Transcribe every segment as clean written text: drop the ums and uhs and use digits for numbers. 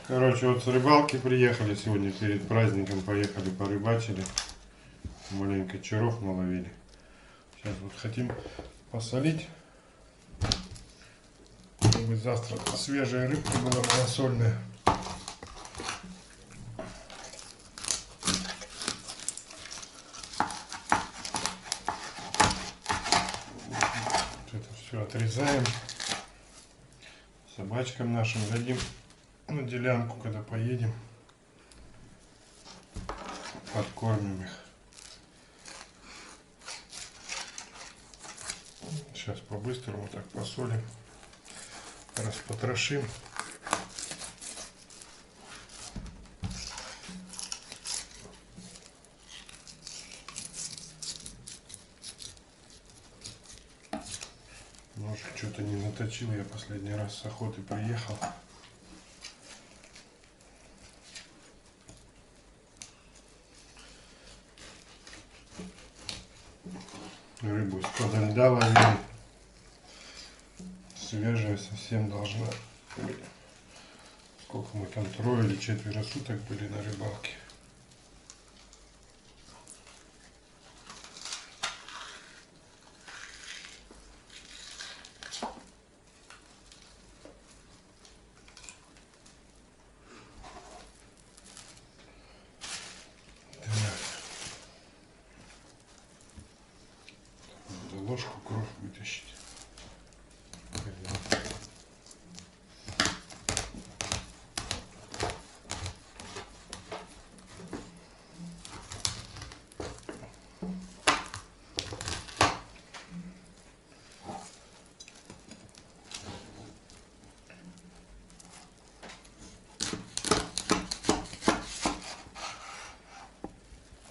Короче, вот с рыбалки приехали сегодня перед праздником, поехали порыбачили. Маленько черов наловили. Сейчас вот хотим посолить, чтобы завтра свежая рыбка была малосольная. Это все отрезаем. Собачкам нашим дадим на делянку, когда поедем. Подкормим их. Сейчас по-быстрому так посолим, распотрошим. Ножик что-то не наточил, я последний раз с охоты приехал. Рыбу из-под льда ловили. Свежая совсем должна быть. Сколько мы там, 3 или 4 суток были на рыбалке. Надо ложку кровь вытащить.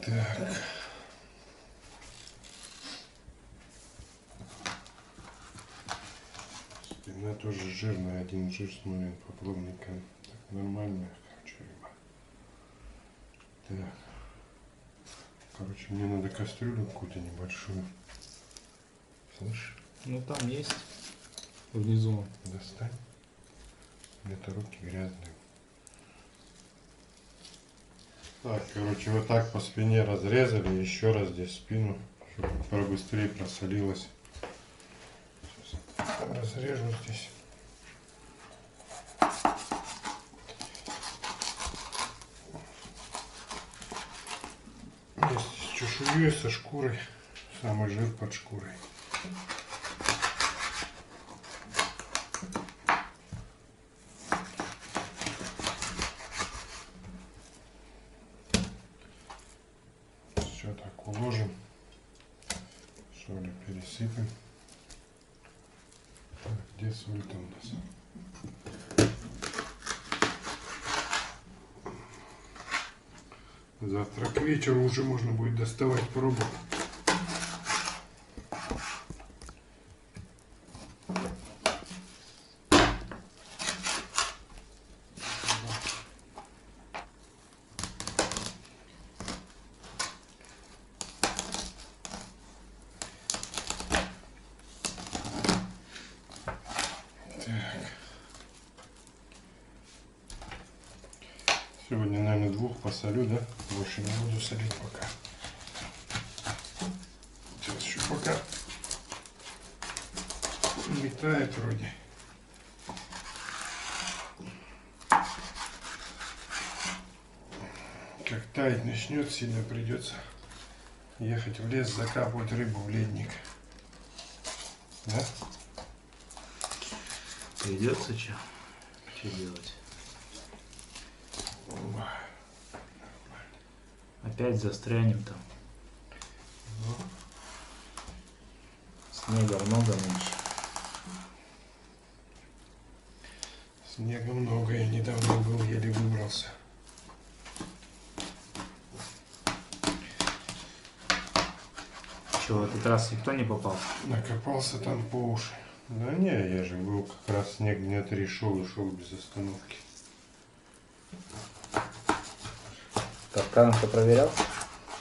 Так. Спина тоже жирная, один жир, смотрим, по плавникам. Так, нормальная, короче, рыба. Так. Короче, мне надо кастрюлю какую-то небольшую. Слышь? Ну там есть. Внизу. Достань. Где-то руки грязные. Так, короче, вот так по спине разрезали, еще раз здесь спину, чтобы побыстрее просолилось. Сейчас разрежу здесь. Есть с чешуей, со шкурой, самый жир под шкурой. Все так уложим, соли пересыпем. Так, где соль-то у нас? Завтра к вечеру уже можно будет доставать пробу. Сегодня, наверное, 2 посолю, да? Больше не буду солить пока. Сейчас еще пока метает вроде. Как таять начнет, сильно придется ехать в лес, закапывать рыбу в ледник. Да? Придется что делать? Опять застрянем там. Ну. Снега много меньше. Снега много, я недавно был, еле выбрался. Чего, в этот раз никто не попался? Накопался там по уши. Да не, я же был как раз снег дня 3 шел и шел без остановки. Капкан-то проверял?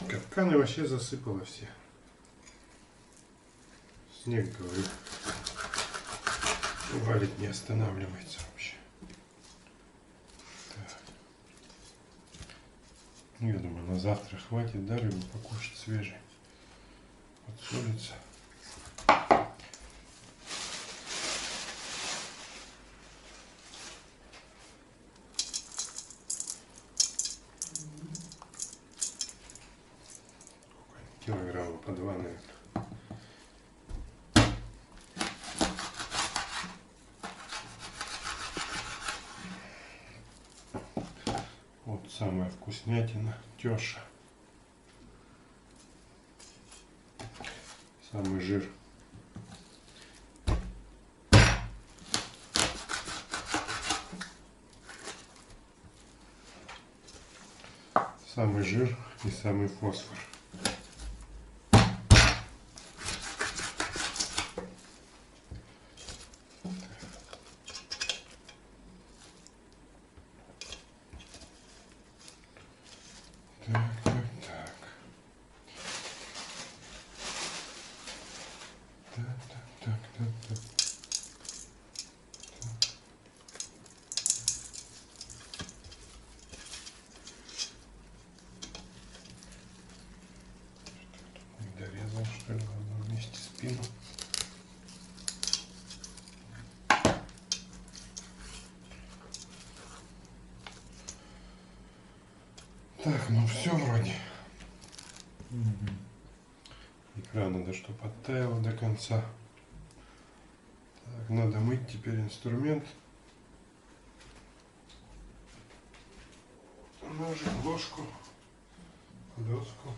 Капканы вообще засыпало все. Снег, говорю, валит, не останавливается вообще. Я думаю, на завтра хватит, да, рыбу покушать свежей. Подсолится. Килограмма по 2, наверное. Вот самая вкуснятина, тёша. Самый жир. Самый жир и самый фосфор. Так. Не дорезал, что ли, в одном месте спину. Так, ну все вроде. Икра надо, чтобы оттаяла до конца. Так, надо мыть теперь инструмент. Ножик, ложку, доску.